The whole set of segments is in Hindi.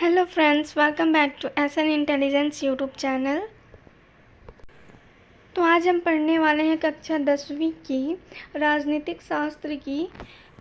Hello friends, welcome back to SN intelligence YouTube channel. तो आज हम पढ़ने वाले हैं कक्षा 10वीं की राजनीतिक शास्त्र की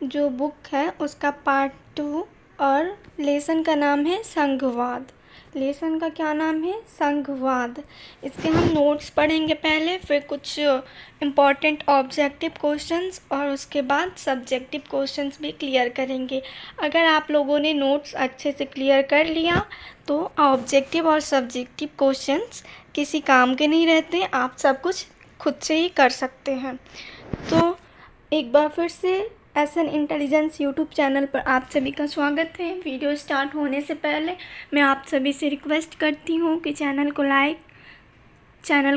जो बुक है उसका पार्ट 2 और लेसन का नाम है संघवाद। लेसन का क्या नाम है? संघवाद। इसके हम नोट्स पढ़ेंगे पहले, फिर कुछ इम्पॉर्टेंट ऑब्जेक्टिव क्वेश्चंस और उसके बाद सब्जेक्टिव क्वेश्चंस भी क्लियर करेंगे। अगर आप लोगों ने नोट्स अच्छे से क्लियर कर लिया तो ऑब्जेक्टिव और सब्जेक्टिव क्वेश्चंस किसी काम के नहीं रहते, आप सब कुछ खुद से ही कर सकते हैं। तो एक बार फिर से एसएन इंटेलिजेंस यूट्यूब चैनल पर आप सभी का स्वागत है। वीडियो स्टार्ट होने से पहले मैं आप सभी से रिक्वेस्ट करती हूँ कि चैनल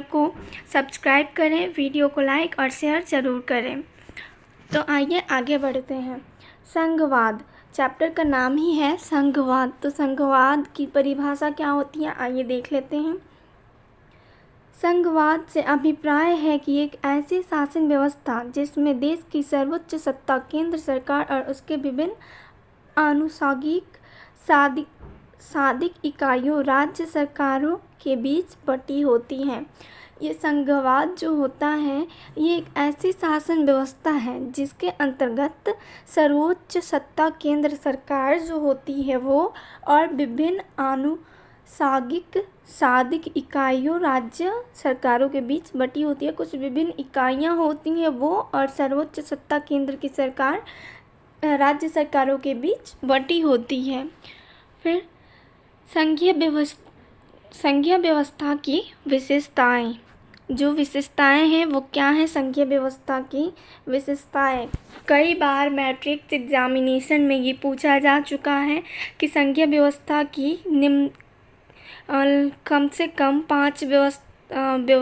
को सब्सक्राइब करें, वीडियो को लाइक और शेयर ज़रूर करें। तो आइए आगे बढ़ते हैं। संघवाद चैप्टर का नाम ही है संघवाद। तो संघवाद की परिभाषा क्या होती है, आइए देख लेते हैं। संघवाद से अभिप्राय है कि एक ऐसी शासन व्यवस्था जिसमें देश की सर्वोच्च सत्ता केंद्र सरकार और उसके विभिन्न आनुषंगिक साधिक इकाइयों राज्य सरकारों के बीच बटी होती है। ये संघवाद जो होता है ये एक ऐसी शासन व्यवस्था है जिसके अंतर्गत सर्वोच्च सत्ता केंद्र सरकार जो होती है वो और विभिन्न साधिक इकाइयों राज्य सरकारों के बीच बटी होती है। कुछ विभिन्न इकाइयाँ होती हैं वो और सर्वोच्च सत्ता केंद्र की सरकार राज्य सरकारों के बीच बटी होती है। फिर संघीय व्यवस्था की विशेषताएं, जो विशेषताएं हैं वो क्या है? संघीय व्यवस्था की विशेषताएं कई बार मैट्रिक्स एग्जामिनेशन में ये पूछा जा चुका है कि संघीय व्यवस्था की कम से कम 5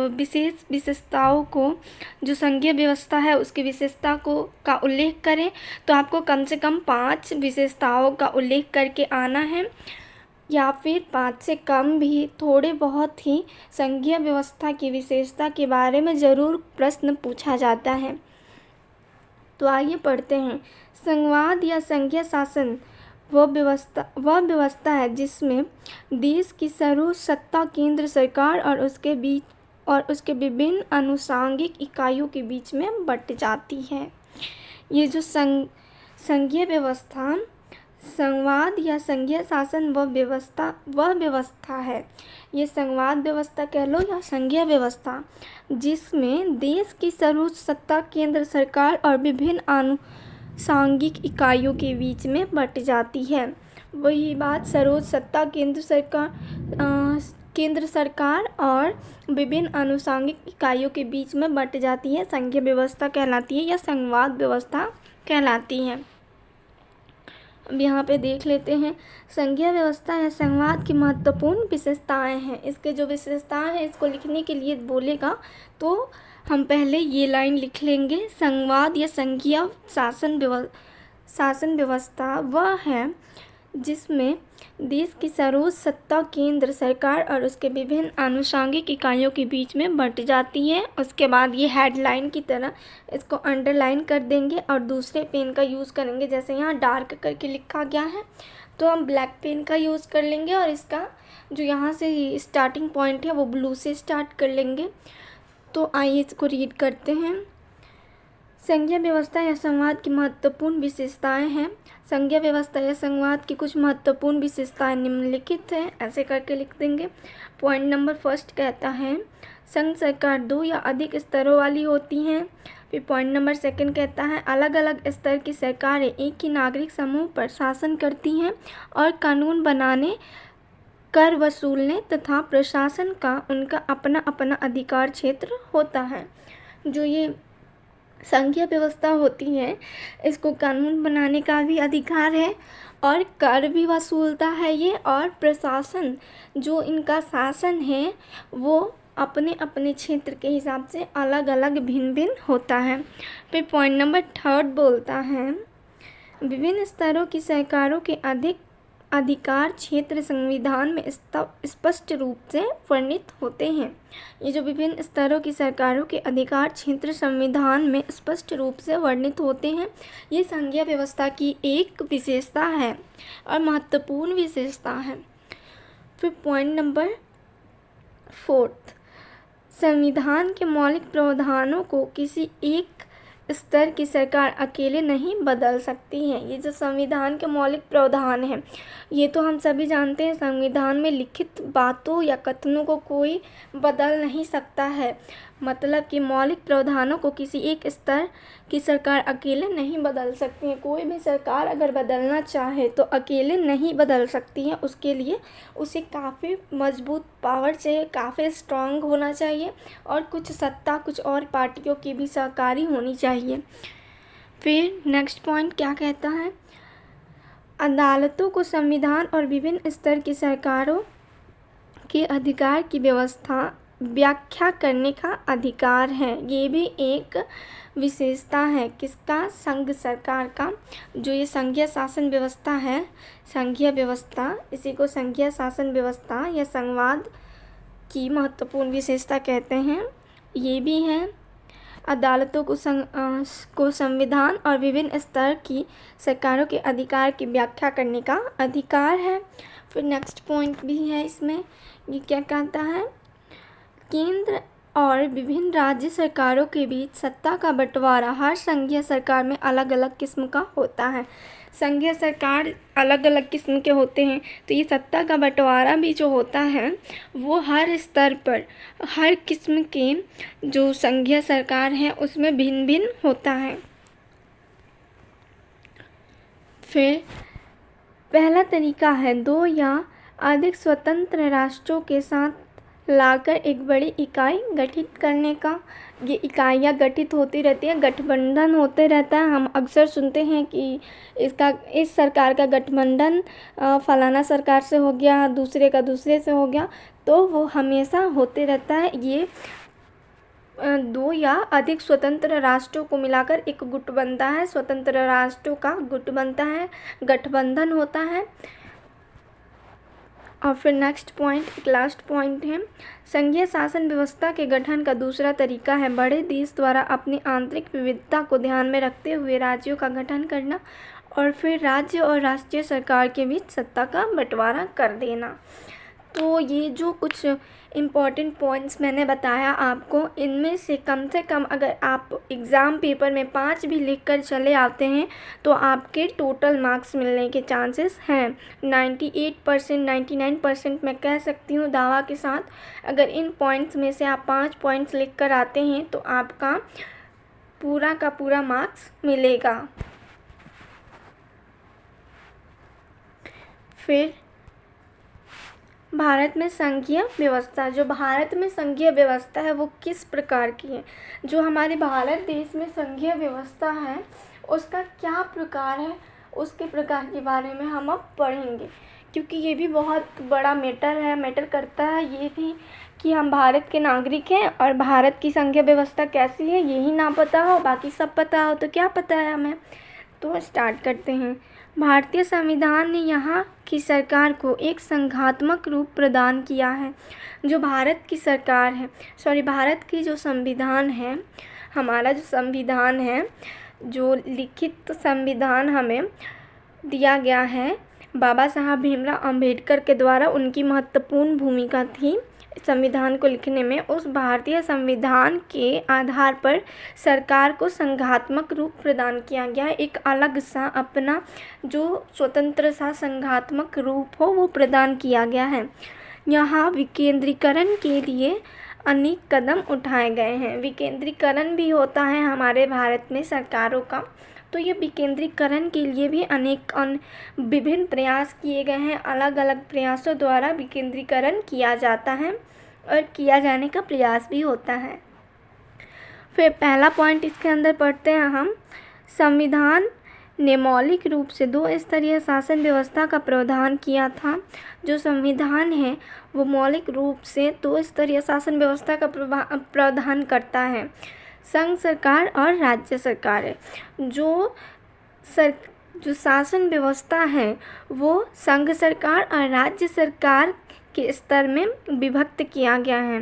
विशेष विशेषताओं को, जो संघीय व्यवस्था है उसकी विशेषता का उल्लेख करें तो आपको कम से कम 5 विशेषताओं का उल्लेख करके आना है, या फिर 5 से कम भी, थोड़े बहुत ही संघीय व्यवस्था की विशेषता के बारे में ज़रूर प्रश्न पूछा जाता है। तो आइए पढ़ते हैं। संघवाद या संघीय शासन वह व्यवस्था है जिसमें देश की सर्वोच्च सत्ता केंद्र सरकार और उसके विभिन्न आनुषंगिक इकाइयों के बीच में बट जाती है। ये जो संघीय व्यवस्था, संघवाद या संघीय शासन वह व्यवस्था है, ये संघवाद व्यवस्था कह लो या संघीय व्यवस्था, जिसमें देश की सर्वोच्च सत्ता केंद्र सरकार और विभिन्न आनुषंगिक इकाइयों के बीच में बट जाती है। वही बात, सर्वोच्च सत्ता केंद्र सरकार और विभिन्न आनुषंगिक इकाइयों के बीच में बट जाती है, संघीय व्यवस्था कहलाती है या संघवाद व्यवस्था कहलाती है। अब यहाँ पे देख लेते हैं संघीय व्यवस्था या संघवाद की महत्वपूर्ण विशेषताएं हैं। इसके जो विशेषताएं हैं इसको लिखने के लिए बोलेगा तो हम पहले ये लाइन लिख लेंगे। संघवाद या संघीय शासन व्यवस्था वह है जिसमें देश की सर्वोच्च सत्ता केंद्र सरकार और उसके विभिन्न आनुषंगिक इकाइयों के बीच में बट जाती है। उसके बाद ये हेडलाइन की तरह इसको अंडरलाइन कर देंगे और दूसरे पेन का यूज़ करेंगे। जैसे यहाँ डार्क करके लिखा गया है तो हम ब्लैक पेन का यूज़ कर लेंगे और इसका जो यहाँ से स्टार्टिंग पॉइंट है वो ब्लू से स्टार्ट कर लेंगे। तो आइए इसको रीड करते हैं। संघीय व्यवस्था या संघवाद की महत्वपूर्ण विशेषताएं हैं। संघीय व्यवस्था या संघवाद की कुछ महत्वपूर्ण विशेषताएं निम्नलिखित हैं, ऐसे करके लिख देंगे। पॉइंट नंबर फर्स्ट कहता है संघ सरकार 2 या अधिक स्तरों वाली होती हैं। फिर पॉइंट नंबर सेकंड कहता है अलग अलग स्तर की सरकारें एक ही नागरिक समूह पर शासन करती हैं और कानून बनाने, कर वसूलने तथा प्रशासन का उनका अपना अपना अधिकार क्षेत्र होता है। जो ये संघीय व्यवस्था होती है इसको कानून बनाने का भी अधिकार है और कर भी वसूलता है ये, और प्रशासन जो इनका शासन है वो अपने अपने क्षेत्र के हिसाब से अलग अलग भिन्न भिन्न होता है। फिर पॉइंट नंबर थर्ड बोलता है विभिन्न स्तरों की सरकारों के अधिकार क्षेत्र संविधान में स्पष्ट रूप से वर्णित होते हैं। ये जो विभिन्न स्तरों की सरकारों के अधिकार क्षेत्र संविधान में स्पष्ट रूप से वर्णित होते हैं, ये संघीय व्यवस्था की एक विशेषता है और महत्वपूर्ण विशेषता है। फिर पॉइंट नंबर 4, संविधान के मौलिक प्रावधानों को किसी एक स्तर की सरकार अकेले नहीं बदल सकती है। ये जो संविधान के मौलिक प्रावधान हैं, ये तो हम सभी जानते हैं, संविधान में लिखित बातों या कथनों को कोई बदल नहीं सकता है। मतलब कि मौलिक प्रावधानों को किसी एक स्तर की सरकार अकेले नहीं बदल सकती है। कोई भी सरकार अगर बदलना चाहे तो अकेले नहीं बदल सकती है। उसके लिए उसे काफ़ी मजबूत पावर चाहिए, काफ़ी स्ट्रांग होना चाहिए और कुछ सत्ता कुछ और पार्टियों की भी सहकारी होनी चाहिए। फिर नेक्स्ट पॉइंट क्या कहता है, अदालतों को संविधान और विभिन्न स्तर की सरकारों के अधिकार की व्याख्या करने का अधिकार है। ये भी एक विशेषता है किसका, संघ सरकार का। जो ये संघीय शासन व्यवस्था है, संघीय व्यवस्था, इसी को संघीय शासन व्यवस्था या संघवाद की महत्वपूर्ण विशेषता कहते हैं। ये भी है अदालतों को संविधान और विभिन्न स्तर की सरकारों के अधिकार की व्याख्या करने का अधिकार है। फिर नेक्स्ट पॉइंट भी है इसमें, ये क्या कहता है, केंद्र और विभिन्न राज्य सरकारों के बीच सत्ता का बंटवारा हर संघीय सरकार में अलग अलग किस्म का होता है। संघीय सरकार अलग अलग किस्म के होते हैं, तो ये सत्ता का बंटवारा भी जो होता है वो हर स्तर पर हर किस्म के जो संघीय सरकार है उसमें भिन्न भिन्न होता है। फिर पहला तरीका है दो या अधिक स्वतंत्र राष्ट्रों के साथ लाकर एक बड़ी इकाई गठित करने का। ये इकाइयाँ गठित होती रहती हैं, गठबंधन होते रहता है। हम अक्सर सुनते हैं कि इस सरकार का गठबंधन फलाना सरकार से हो गया, दूसरे का दूसरे से हो गया, तो वो हमेशा होते रहता है। ये दो या अधिक स्वतंत्र राष्ट्रों को मिलाकर एक गुट बनता है, स्वतंत्र राष्ट्रों का गुट बनता है, गठबंधन होता है। और फिर नेक्स्ट पॉइंट, एक लास्ट पॉइंट है, संघीय शासन व्यवस्था के गठन का दूसरा तरीका है बड़े देश द्वारा अपनी आंतरिक विविधता को ध्यान में रखते हुए राज्यों का गठन करना और फिर राज्य और राष्ट्रीय सरकार के बीच सत्ता का बंटवारा कर देना। तो ये जो कुछ इम्पॉर्टेंट पॉइंट्स मैंने बताया आपको, इनमें से कम अगर आप एग्ज़ाम पेपर में 5 भी लिख कर चले आते हैं तो आपके टोटल मार्क्स मिलने के चांसेस हैं 98%, 99% मैं कह सकती हूँ दावा के साथ। अगर इन पॉइंट्स में से आप 5 पॉइंट्स लिख कर आते हैं तो आपका पूरा का पूरा मार्क्स मिलेगा। फिर भारत में संघीय व्यवस्था, जो भारत में संघीय व्यवस्था है वो किस प्रकार की है, जो हमारे भारत देश में संघीय व्यवस्था है उसका क्या प्रकार है, उसके प्रकार के बारे में हम अब पढ़ेंगे। क्योंकि ये भी बहुत बड़ा मैटर करता है ये भी कि हम भारत के नागरिक हैं और भारत की संघीय व्यवस्था कैसी है यही ना पता हो, बाकी सब पता हो तो क्या पता है हमें। तो स्टार्ट करते हैं। भारतीय संविधान ने यहाँ की सरकार को एक संघात्मक रूप प्रदान किया है। जो भारत की सरकार है, भारत की जो संविधान है, हमारा जो संविधान है, जो लिखित संविधान हमें दिया गया है बाबा साहब भीमराव अंबेडकर के द्वारा, उनकी महत्वपूर्ण भूमिका थी संविधान को लिखने में। उस भारतीय संविधान के आधार पर सरकार को संघात्मक रूप प्रदान किया गया है। एक अलग सा अपना जो स्वतंत्र सा संघात्मक रूप हो वो प्रदान किया गया है। यहाँ विकेंद्रीकरण के लिए अनेक कदम उठाए गए हैं। विकेंद्रीकरण भी होता है हमारे भारत में सरकारों का, तो ये विकेंद्रीकरण के लिए भी अनेक विभिन्न प्रयास किए गए हैं। अलग अलग प्रयासों द्वारा विकेंद्रीकरण किया जाता है और किया जाने का प्रयास भी होता है। फिर पहला पॉइंट इसके अंदर पढ़ते हैं हम, संविधान ने मौलिक रूप से 2 स्तरीय शासन व्यवस्था का प्रावधान किया था। जो संविधान है वो मौलिक रूप से 2 स्तरीय शासन व्यवस्था का प्रावधान करता है, संघ सरकार और राज्य सरकार है। जो शासन व्यवस्था है वो संघ सरकार और राज्य सरकार के स्तर में विभक्त किया गया है।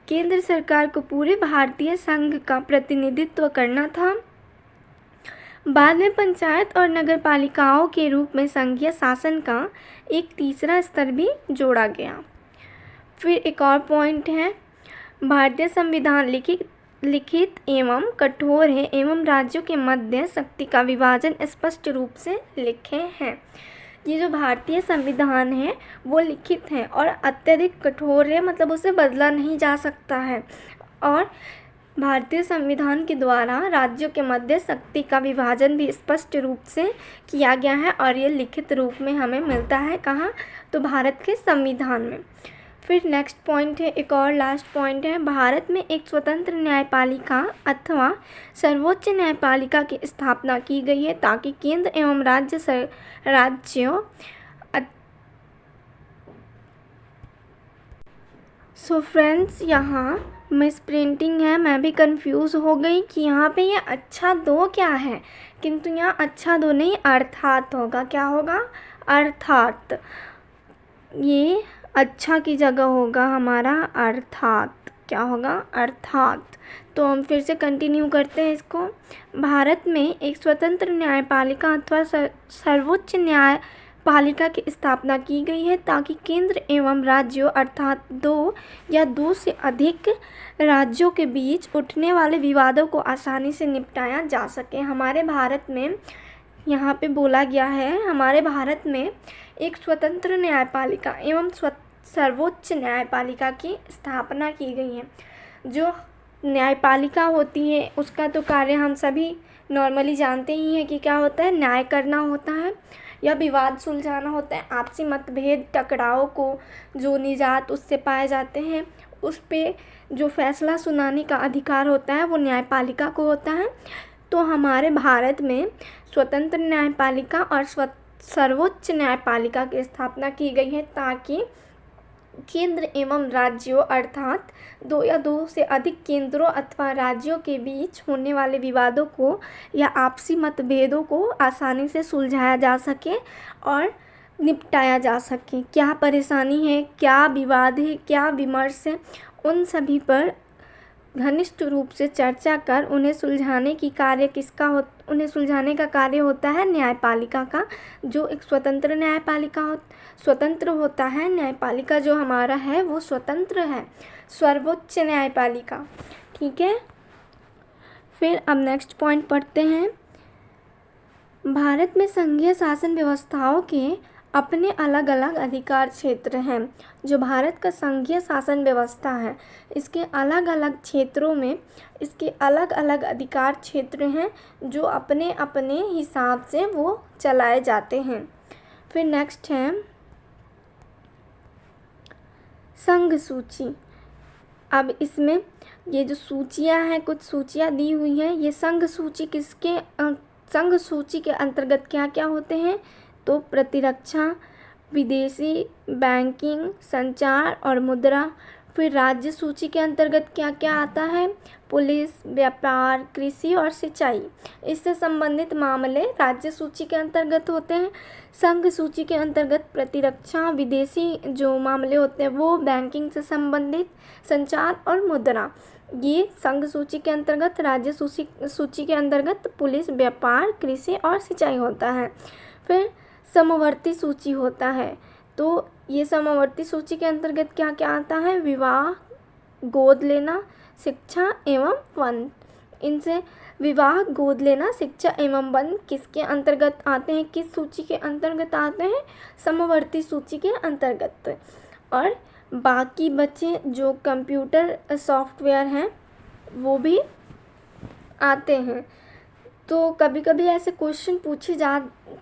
केंद्र सरकार को पूरे भारतीय संघ का प्रतिनिधित्व करना था बाद में पंचायत और नगरपालिकाओं के रूप में संघीय शासन का एक तीसरा स्तर भी जोड़ा गया। फिर एक और पॉइंट है, भारतीय संविधान लिखित एवं कठोर है एवं राज्यों के मध्य शक्ति का विभाजन स्पष्ट रूप से लिखे हैं। ये जो भारतीय संविधान है वो लिखित है और अत्यधिक कठोर है, मतलब उसे बदला नहीं जा सकता है। और भारतीय संविधान के द्वारा राज्यों के मध्य शक्ति का विभाजन भी स्पष्ट रूप से किया गया है और ये लिखित रूप में हमें मिलता है कहाँ, तो भारत के संविधान में। फिर नेक्स्ट पॉइंट है, एक और लास्ट पॉइंट है, भारत में एक स्वतंत्र न्यायपालिका अथवा सर्वोच्च न्यायपालिका की स्थापना की गई है ताकि केंद्र एवं राज्यों सो फ्रेंड्स, यहाँ मिस प्रिंटिंग है, मैं भी कंफ्यूज हो गई कि यहाँ पे ये अच्छा दो क्या है, किंतु यहाँ अच्छा दो नहीं अर्थात होगा। क्या होगा? अर्थात। ये अच्छा की जगह होगा हमारा अर्थात। क्या होगा? अर्थात। तो हम फिर से कंटिन्यू करते हैं इसको। भारत में एक स्वतंत्र न्यायपालिका अथवा सर्वोच्च न्यायपालिका की स्थापना की गई है ताकि केंद्र एवं राज्यों अर्थात दो या दो से अधिक राज्यों के बीच उठने वाले विवादों को आसानी से निपटाया जा सके। हमारे भारत में यहाँ पे बोला गया है, हमारे भारत में एक स्वतंत्र न्यायपालिका एवं सर्वोच्च न्यायपालिका की स्थापना की गई है। जो न्यायपालिका होती है उसका तो कार्य हम सभी नॉर्मली जानते ही हैं कि क्या होता है, न्याय करना होता है या विवाद सुलझाना होता है। आपसी मतभेद टकराव को जो निजात उससे पाए जाते हैं उस पे जो फैसला सुनाने का अधिकार होता है वो न्यायपालिका को होता है। तो हमारे भारत में स्वतंत्र न्यायपालिका और सर्वोच्च न्यायपालिका की स्थापना की गई है ताकि केंद्र एवं राज्यों अर्थात दो या दो से अधिक केंद्रों अथवा राज्यों के बीच होने वाले विवादों को या आपसी मतभेदों को आसानी से सुलझाया जा सके और निपटाया जा सके। क्या परेशानी है, क्या विवाद है, क्या विमर्श है, उन सभी पर घनिष्ठ रूप से चर्चा कर उन्हें सुलझाने का कार्य होता है न्यायपालिका का, जो एक स्वतंत्र स्वतंत्र होता है। न्यायपालिका जो हमारा है वो स्वतंत्र है, सर्वोच्च न्यायपालिका। ठीक है। फिर अब नेक्स्ट पॉइंट पढ़ते हैं। भारत में संघीय शासन व्यवस्थाओं के अपने अलग अलग अधिकार क्षेत्र हैं। जो भारत का संघीय शासन व्यवस्था है इसके अलग अलग क्षेत्रों में इसके अलग अलग अधिकार क्षेत्र हैं जो अपने अपने हिसाब से वो चलाए जाते हैं। फिर नेक्स्ट है संघ सूची। अब इसमें ये जो सूचियां हैं, कुछ सूचियां दी हुई हैं, ये संघ सूची के अंतर्गत क्या क्या होते हैं, तो प्रतिरक्षा, विदेशी, बैंकिंग, संचार और मुद्रा। फिर राज्य सूची के अंतर्गत क्या क्या आता है, पुलिस, व्यापार, कृषि और सिंचाई। इससे संबंधित मामले राज्य सूची के अंतर्गत होते हैं। संघ सूची के अंतर्गत प्रतिरक्षा, विदेशी जो मामले होते हैं वो, बैंकिंग से संबंधित, संचार और मुद्रा ये संघ सूची के अंतर्गत। राज्य सूची के अंतर्गत पुलिस, व्यापार, कृषि और सिंचाई होता है। फिर समवर्ती सूची होता है, तो ये समवर्ती सूची के अंतर्गत क्या क्या आता है, विवाह, गोद लेना, शिक्षा एवं वन। इनसे विवाह, गोद लेना, शिक्षा एवं वन किसके अंतर्गत आते हैं, किस सूची के अंतर्गत आते हैं, समवर्ती सूची के अंतर्गत। और बाकी बचे जो कंप्यूटर सॉफ्टवेयर हैं वो भी आते हैं। तो कभी कभी ऐसे क्वेश्चन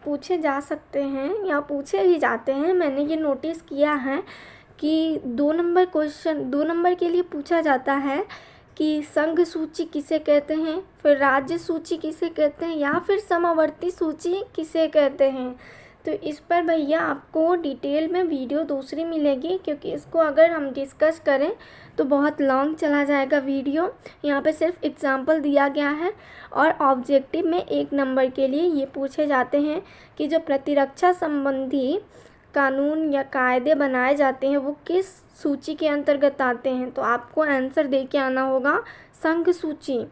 पूछे जा सकते हैं या पूछे भी जाते हैं। मैंने ये नोटिस किया है कि 2 नंबर के लिए पूछा जाता है कि संघ सूची किसे कहते हैं, फिर राज्य सूची किसे कहते हैं या फिर समवर्ती सूची किसे कहते हैं। तो इस पर भैया आपको डिटेल में वीडियो दूसरी मिलेगी, क्योंकि इसको अगर हम डिस्कस करें तो बहुत लॉन्ग चला जाएगा वीडियो। यहाँ पे सिर्फ एग्जांपल दिया गया है और ऑब्जेक्टिव में 1 नंबर के लिए ये पूछे जाते हैं कि जो प्रतिरक्षा संबंधी कानून या कायदे बनाए जाते हैं वो किस सूची के अंतर्गत आते हैं। तो आपको आंसर दे के आना होगा संघ सूची।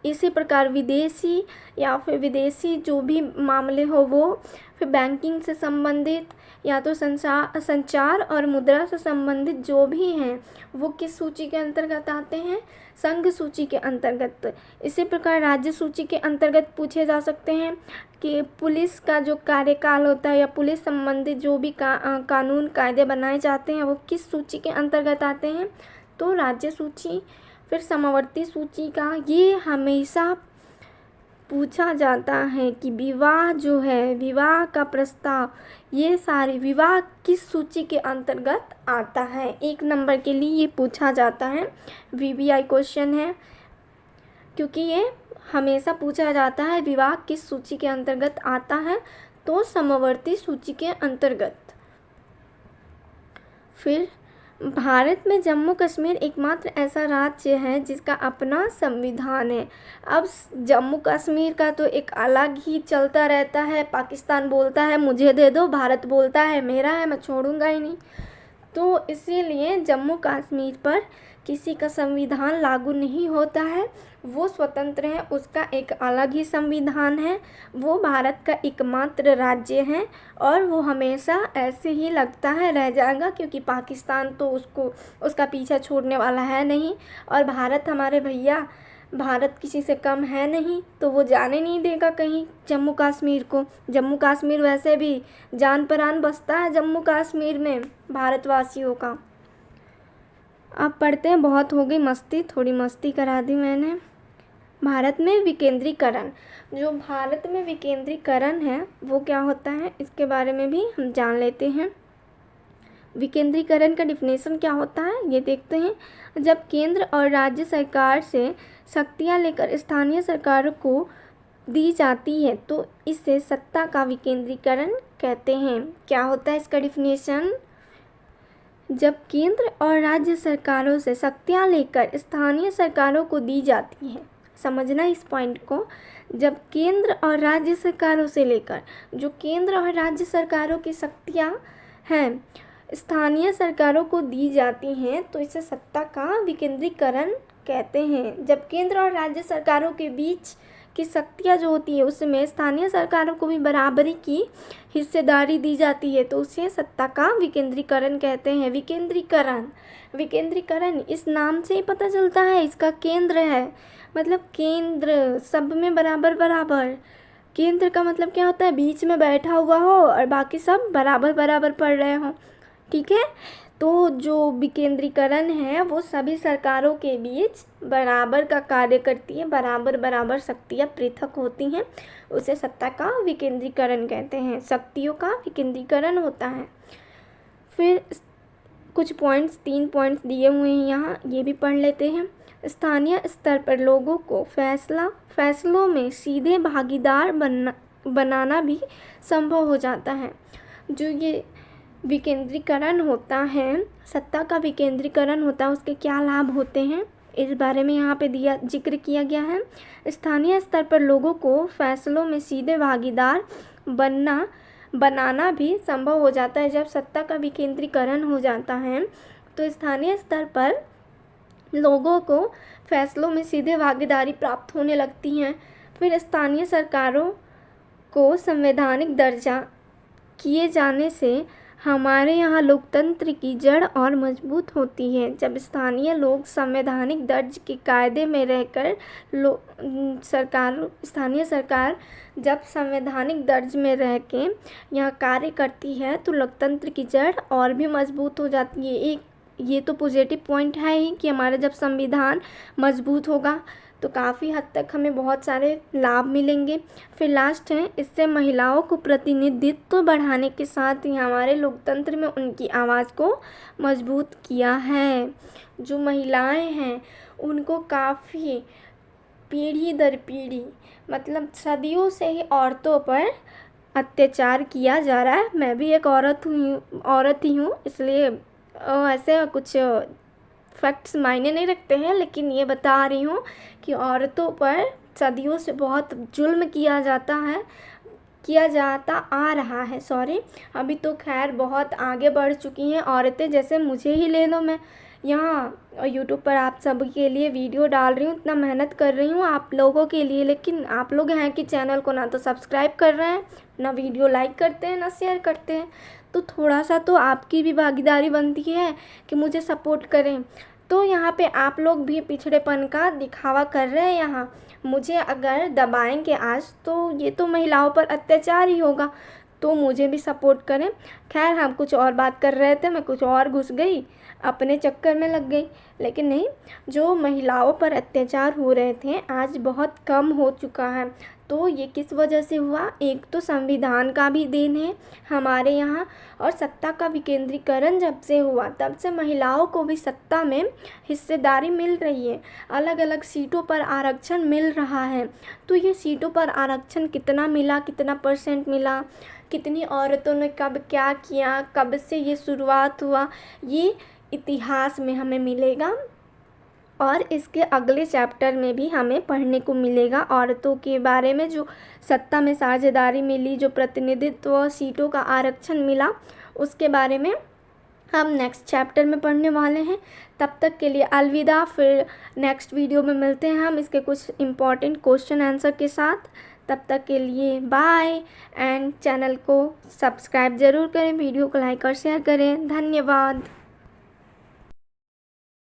इसी प्रकार विदेशी या फिर विदेशी जो भी मामले हो वो, फिर बैंकिंग से संबंधित या तो संचार और मुद्रा से संबंधित जो भी हैं वो किस सूची के अंतर्गत आते हैं, संघ सूची के अंतर्गत। इसी प्रकार राज्य सूची के अंतर्गत पूछे जा सकते हैं कि पुलिस का जो कार्यकाल होता है या पुलिस संबंधित जो भी कानून कायदे बनाए जाते हैं वो किस सूची के अंतर्गत आते हैं, तो राज्य सूची। फिर समवर्ती सूची का ये हमेशा पूछा जाता है कि विवाह जो है, विवाह का प्रस्ताव, ये सारे विवाह किस सूची के अंतर्गत आता है, 1 नंबर के लिए ये पूछा जाता है। VBI क्वेश्चन है क्योंकि ये हमेशा पूछा जाता है विवाह किस सूची के अंतर्गत आता है, तो समवर्ती सूची के अंतर्गत। फिर भारत में जम्मू कश्मीर एकमात्र ऐसा राज्य है जिसका अपना संविधान है। अब जम्मू कश्मीर का तो एक अलग ही चलता रहता है, पाकिस्तान बोलता है मुझे दे दो, भारत बोलता है मेरा है, मैं छोड़ूंगा ही नहीं। तो इसीलिए जम्मू कश्मीर पर किसी का संविधान लागू नहीं होता है, वो स्वतंत्र है, उसका एक अलग ही संविधान है, वो भारत का एकमात्र राज्य है और वो हमेशा ऐसे ही लगता है रह जाएगा, क्योंकि पाकिस्तान तो उसका पीछा छोड़ने वाला है नहीं और भारत हमारे भैया, भारत किसी से कम है नहीं, तो वो जाने नहीं देगा कहीं जम्मू कश्मीर को। जम्मू कश्मीर वैसे भी जान परान बसता है जम्मू कश्मीर में भारतवासियों का। अब पढ़ते हैं, बहुत हो गई मस्ती, थोड़ी मस्ती करा दी मैंने। भारत में विकेंद्रीकरण, जो भारत में विकेंद्रीकरण है वो क्या होता है इसके बारे में भी हम जान लेते हैं। विकेंद्रीकरण का डिफिनेशन क्या होता है ये देखते हैं। जब केंद्र और राज्य सरकार से शक्तियां लेकर स्थानीय सरकारों को दी जाती है तो इसे सत्ता का विकेंद्रीकरण कहते हैं। क्या होता है इसका डिफिनेशन? जब केंद्र और राज्य सरकारों से शक्तियां लेकर स्थानीय सरकारों को दी जाती है, समझना इस पॉइंट को। जब केंद्र और राज्य सरकारों से लेकर, जो केंद्र और राज्य सरकारों की शक्तियां हैं स्थानीय सरकारों को दी जाती हैं तो इसे सत्ता का विकेंद्रीकरण कहते हैं। जब केंद्र और राज्य सरकारों के बीच की शक्तियाँ जो होती है उसमें स्थानीय सरकारों को भी बराबरी की हिस्सेदारी दी जाती है तो उसे सत्ता का विकेंद्रीकरण कहते हैं। विकेंद्रीकरण इस नाम से ही पता चलता है, इसका केंद्र है, मतलब केंद्र सब में बराबर बराबर। केंद्र का मतलब क्या होता है? बीच में बैठा हुआ हो और बाकी सब बराबर बराबर पढ़ रहे हो, ठीक है। तो जो विकेंद्रीकरण है वो सभी सरकारों के बीच बराबर का कार्य करती है, बराबर बराबर शक्तियाँ पृथक होती हैं, उसे सत्ता का विकेंद्रीकरण कहते हैं। शक्तियों का विकेंद्रीकरण होता है। फिर कुछ पॉइंट्स, 3 पॉइंट्स दिए हुए हैं यहाँ, ये भी पढ़ लेते हैं। स्थानीय स्तर पर लोगों को फैसलों में सीधे भागीदार बनाना भी संभव हो जाता है। जो ये विकेंद्रीकरण होता है, सत्ता का विकेंद्रीकरण होता है, उसके क्या लाभ होते हैं इस बारे में यहाँ पे जिक्र किया गया है। स्थानीय स्तर पर लोगों को फैसलों में सीधे भागीदार बनाना भी संभव हो जाता है। जब सत्ता का विकेंद्रीकरण हो जाता है तो स्थानीय स्तर पर लोगों को फैसलों में सीधे भागीदारी प्राप्त होने लगती है। फिर स्थानीय सरकारों को संवैधानिक दर्जा किए जाने से हमारे यहाँ लोकतंत्र की जड़ और मजबूत होती है। जब स्थानीय लोग संवैधानिक दर्ज के कायदे में रहकर स्थानीय सरकार जब संवैधानिक दर्ज में रह के यहाँ कार्य करती है तो लोकतंत्र की जड़ और भी मजबूत हो जाती है। ये तो पॉजिटिव पॉइंट है ही कि हमारा जब संविधान मजबूत होगा तो काफ़ी हद तक हमें बहुत सारे लाभ मिलेंगे। फिर लास्ट है, इससे महिलाओं को प्रतिनिधित्व बढ़ाने के साथ ही हमारे लोकतंत्र में उनकी आवाज़ को मजबूत किया है। जो महिलाएं हैं उनको काफ़ी पीढ़ी दर पीढ़ी, मतलब सदियों से ही औरतों पर अत्याचार किया जा रहा है। मैं भी एक औरत ही हूँ, इसलिए ऐसे कुछ फैक्ट्स मायने नहीं रखते हैं, लेकिन ये बता रही हूँ कि औरतों पर सदियों से बहुत जुल्म किया जाता आ रहा है। अभी तो खैर बहुत आगे बढ़ चुकी हैं औरतें, जैसे मुझे ही ले लो, मैं यहाँ यूट्यूब पर आप सबके लिए वीडियो डाल रही हूँ, इतना मेहनत कर रही हूँ आप लोगों के लिए, लेकिन आप लोग हैं कि चैनल को ना तो सब्सक्राइब कर रहे हैं, ना वीडियो लाइक करते हैं, ना शेयर करते हैं। तो थोड़ा सा तो आपकी भी भागीदारी बनती है कि मुझे सपोर्ट करें। तो यहाँ पे आप लोग भी पिछड़ेपन का दिखावा कर रहे हैं। यहाँ मुझे अगर दबाएंगे आज तो ये तो महिलाओं पर अत्याचार ही होगा, तो मुझे भी सपोर्ट करें। खैर हम कुछ और बात कर रहे थे, मैं कुछ और घुस गई, अपने चक्कर में लग गई। लेकिन नहीं, जो महिलाओं पर अत्याचार हो रहे थे आज बहुत कम हो चुका है। तो ये किस वजह से हुआ? एक तो संविधान का भी देन है हमारे यहाँ, और सत्ता का विकेंद्रीकरण जब से हुआ तब से महिलाओं को भी सत्ता में हिस्सेदारी मिल रही है, अलग अलग सीटों पर आरक्षण मिल रहा है। तो ये सीटों पर आरक्षण कितना मिला, कितना परसेंट मिला, कितनी औरतों ने कब क्या किया, कब से ये शुरुआत हुआ, ये इतिहास में हमें मिलेगा। और इसके अगले चैप्टर में भी हमें पढ़ने को मिलेगा औरतों के बारे में, जो सत्ता में साझेदारी मिली, जो प्रतिनिधित्व सीटों का आरक्षण मिला, उसके बारे में हम नेक्स्ट चैप्टर में पढ़ने वाले हैं। तब तक के लिए अलविदा, फिर नेक्स्ट वीडियो में मिलते हैं हम इसके कुछ इम्पॉर्टेंट क्वेश्चन आंसर के साथ। तब तक के लिए बाय, एंड चैनल को सब्सक्राइब ज़रूर करें, वीडियो को लाइक और शेयर करें। धन्यवाद।